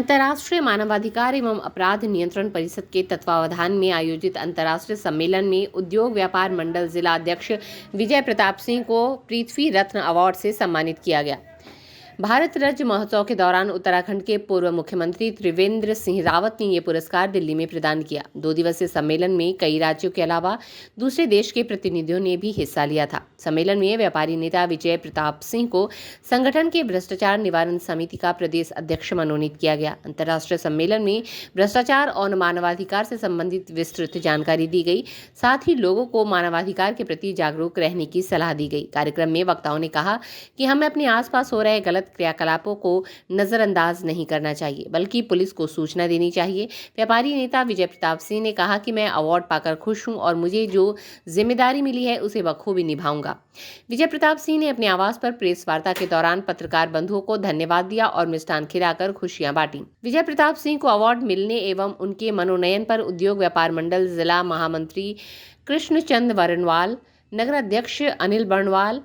अंतर्राष्ट्रीय मानवाधिकार एवं अपराध नियंत्रण परिषद के तत्वावधान में आयोजित अंतर्राष्ट्रीय सम्मेलन में उद्योग व्यापार मंडल जिला अध्यक्ष विजय प्रताप सिंह को पृथ्वी रत्न अवार्ड से सम्मानित किया गया। भारत राज्य महोत्सव के दौरान उत्तराखंड के पूर्व मुख्यमंत्री त्रिवेंद्र सिंह रावत ने ये पुरस्कार दिल्ली में प्रदान किया। 2 दिवसीय सम्मेलन में कई राज्यों के अलावा दूसरे देश के प्रतिनिधियों ने भी हिस्सा लिया था। सम्मेलन में व्यापारी नेता विजय प्रताप सिंह को संगठन के भ्रष्टाचार निवारण समिति का प्रदेश अध्यक्ष मनोनीत किया गया। अंतर्राष्ट्रीय सम्मेलन में भ्रष्टाचार और मानवाधिकार से संबंधित विस्तृत जानकारी दी गई। साथ ही लोगों को मानवाधिकार के प्रति जागरूक रहने की सलाह दी गई। कार्यक्रम में वक्ताओं ने कहा कि हमें अपने आसपास हो रहे गलत क्रियाकलापों को नजरअंदाज नहीं करना चाहिए, बल्कि पुलिस को सूचना देनी चाहिए। व्यापारी नेता विजय प्रताप सिंह ने कहा कि मैं अवार्ड पाकर खुश हूं और मुझे जो जिम्मेदारी मिली है उसे बखूबी निभाऊंगा। विजय प्रताप सिंह ने अपने आवास पर प्रेस वार्ता के दौरान पत्रकार बंधुओं को धन्यवाद दिया और मिष्ठान खिलाकर खुशियां बांटी। विजय प्रताप सिंह को अवार्ड मिलने एवं उनके मनोनयन पर उद्योग व्यापार मंडल जिला महामंत्री कृष्णचंद वर्णवाल, नगर अध्यक्ष अनिल वर्णवाल,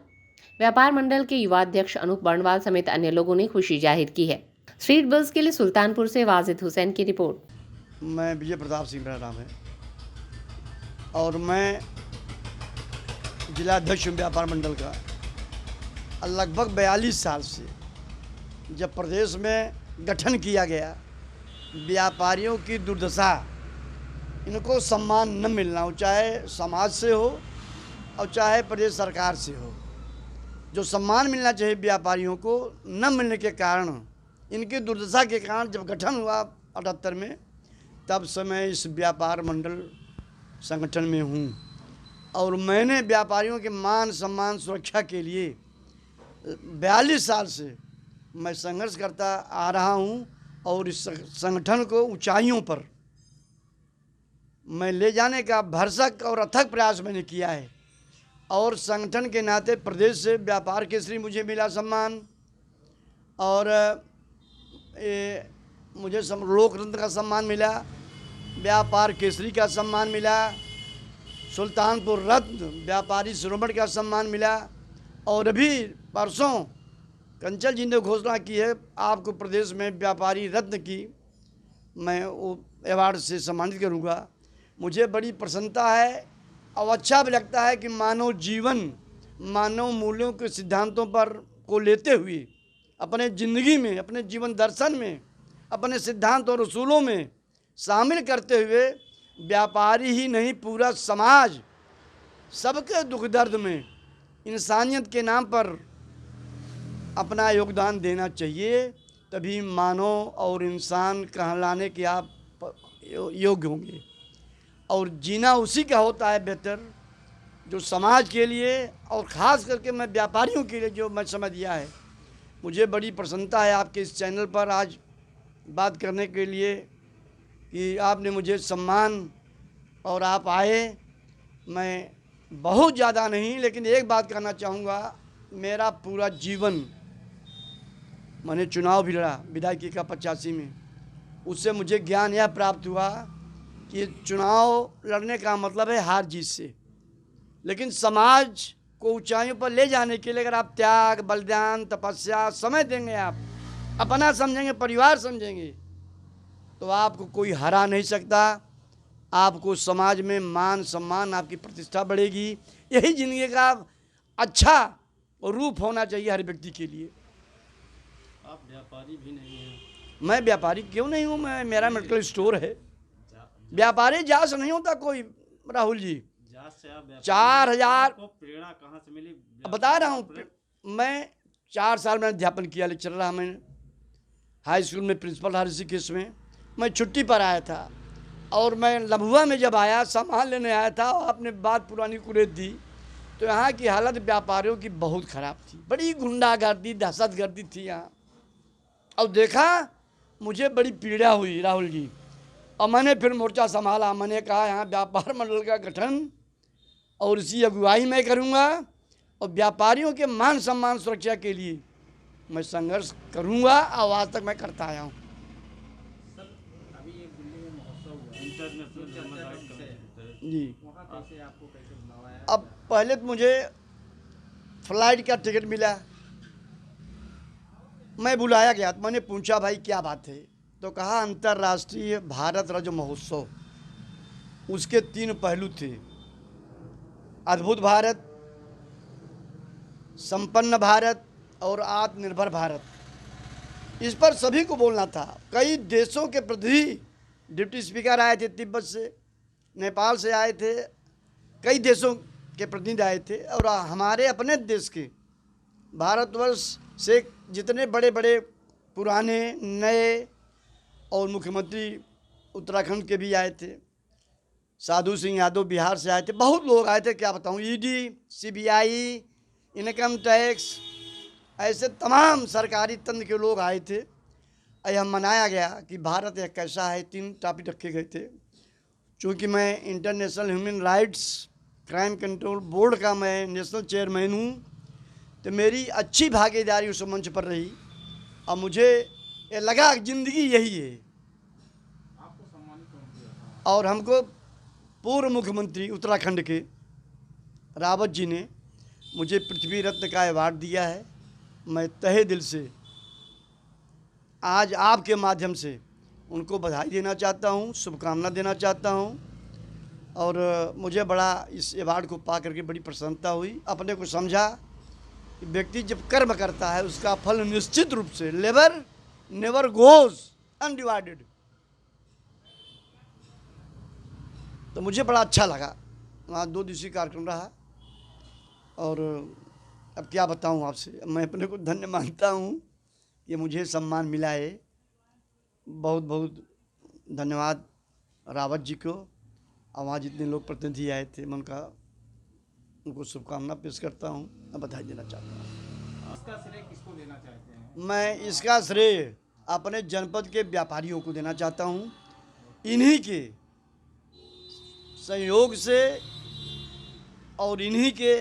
व्यापार मंडल के युवा अध्यक्ष अनूप वर्णवाल समेत अन्य लोगों ने खुशी जाहिर की है। स्ट्रीट बज़ के लिए सुल्तानपुर से वाजिद हुसैन की रिपोर्ट। मैं विजय प्रताप सिंह मेरा नाम है और मैं जिला अध्यक्ष व्यापार मंडल का लगभग 42 साल से जब प्रदेश में गठन किया गया, व्यापारियों की दुर्दशा, इनको सम्मान न मिलना हो, चाहे समाज से हो और चाहे प्रदेश सरकार से हो, जो सम्मान मिलना चाहिए व्यापारियों को न मिलने के कारण, इनकी दुर्दशा के कारण जब गठन हुआ 78 में, तब से मैं इस व्यापार मंडल संगठन में हूँ और मैंने व्यापारियों के मान सम्मान सुरक्षा के लिए 42 साल से मैं संघर्ष करता आ रहा हूँ और इस संगठन को ऊंचाइयों पर मैं ले जाने का भरसक और अथक प्रयास मैंने किया है। और संगठन के नाते प्रदेश से व्यापार केसरी मुझे मिला सम्मान और मुझे लोक रत्न का सम्मान मिला, व्यापार केसरी का सम्मान मिला, सुल्तानपुर रत्न व्यापारी शिरोमणि का सम्मान मिला और अभी परसों कंचल जी ने घोषणा की है आपको प्रदेश में व्यापारी रत्न की मैं वो अवार्ड से सम्मानित करूँगा। मुझे बड़ी प्रसन्नता है और अच्छा भी लगता है कि मानव जीवन, मानव मूल्यों के सिद्धांतों पर को लेते हुए अपने ज़िंदगी में, अपने जीवन दर्शन में, अपने सिद्धांत और उसूलों में शामिल करते हुए व्यापारी ही नहीं पूरा समाज सबके दुख दर्द में इंसानियत के नाम पर अपना योगदान देना चाहिए, तभी मानव और इंसान कहलाने के आप योग्य होंगे। और जीना उसी का होता है बेहतर जो समाज के लिए और ख़ास करके मैं व्यापारियों के लिए जो मैं समझ दिया है। मुझे बड़ी प्रसन्नता है आपके इस चैनल पर आज बात करने के लिए कि आपने मुझे सम्मान और आप आए। मैं बहुत ज़्यादा नहीं लेकिन एक बात कहना चाहूँगा, मेरा पूरा जीवन मैंने चुनाव भी लड़ा विधायकी का 85 में, उससे मुझे ज्ञान यह प्राप्त हुआ कि चुनाव लड़ने का मतलब है हार जीत से, लेकिन समाज को ऊंचाइयों पर ले जाने के लिए अगर आप त्याग, बलिदान, तपस्या, समय देंगे, आप अपना समझेंगे, परिवार समझेंगे, तो आपको कोई हरा नहीं सकता। आपको समाज में मान सम्मान, आपकी प्रतिष्ठा बढ़ेगी। यही ज़िंदगी का अच्छा रूप होना चाहिए हर व्यक्ति के लिए। आप व्यापारी भी नहीं हैं। मैं व्यापारी क्यों नहीं हूँ? मेरा मेडिकल स्टोर है। व्यापारी जहाँ से नहीं होता कोई, राहुल जी। 4000 को प्रेरणा कहाँ से मिली? बता रहा हूँ, मैं 4 साल में अध्यापन किया, लेक्चर रहा मैंने हाई स्कूल में, प्रिंसिपल रहा ऋषिकेश में। मैं छुट्टी पर आया था और मैं लम्बुआ में जब आया, सामान लेने आया था और आपने बात पुरानी कुरेद दी, तो यहाँ की हालत व्यापारियों की बहुत ख़राब थी। बड़ी गुंडागर्दी, दहशतगर्दी थी यहाँ। और देखा, मुझे बड़ी पीड़ा हुई राहुल जी, और मैंने फिर मोर्चा संभाला। मैंने कहा यहाँ व्यापार मंडल का गठन और इसी अगुवाई मैं करूँगा और व्यापारियों के मान सम्मान सुरक्षा के लिए मैं संघर्ष करूँगा और आज तक मैं करता आया हूँ। जी, अब पहले तो मुझे फ्लाइट का टिकट मिला, मैं बुलाया गया तो मैंने पूछा भाई क्या बात है, तो कहा अंतर्राष्ट्रीय भारत राज्य महोत्सव, उसके 3 पहलू थे, अद्भुत भारत, संपन्न भारत और आत्मनिर्भर भारत। इस पर सभी को बोलना था। कई देशों के प्रतिनिधि, डिप्टी स्पीकर आए थे, तिब्बत से, नेपाल से आए थे, कई देशों के प्रतिनिधि आए थे, और हमारे अपने देश के भारतवर्ष से जितने बड़े बड़े पुराने नए और मुख्यमंत्री उत्तराखंड के भी आए थे। साधु सिंह यादव बिहार से आए थे, बहुत लोग आए थे, क्या बताऊं, ईडी, सीबीआई, इनकम टैक्स, ऐसे तमाम सरकारी तंत्र के लोग आए थे। यह मनाया गया कि भारत एक कैसा है। 3 टॉपिक रखे गए थे। चूँकि मैं international human rights crime control board का मैं नेशनल चेयरमैन हूँ, तो मेरी अच्छी भागीदारी उस मंच पर रही और मुझे ये लगा कि ज़िंदगी यही है। आपको सम्मानित कौन किया? और हमको पूर्व मुख्यमंत्री उत्तराखंड के रावत जी ने मुझे पृथ्वी रत्न का अवार्ड दिया है। मैं तहे दिल से आज आपके माध्यम से उनको बधाई देना चाहता हूँ, शुभकामना देना चाहता हूँ। और मुझे बड़ा इस अवार्ड को पा करके बड़ी प्रसन्नता हुई। अपने को समझा कि व्यक्ति जब कर्म करता है उसका फल निश्चित रूप से लेबर नेवर गोज अनडिवाइडेड। तो मुझे बड़ा अच्छा लगा। वहाँ 2 दिवसीय कार्यक्रम रहा और अब क्या बताऊँ आपसे, मैं अपने को धन्य मानता हूँ कि मुझे सम्मान मिला है। बहुत बहुत धन्यवाद रावत जी को और वहाँ जितने लोग प्रतिनिधि आए थे, मैं उनको शुभकामना पेश करता हूँ, बधाई देना चाहता हूँ। इसका श्रेय किसको देना चाहते हैं? मैं इसका श्रेय अपने जनपद के व्यापारियों को देना चाहता हूँ। इन्हीं के सहयोग से और इन्हीं के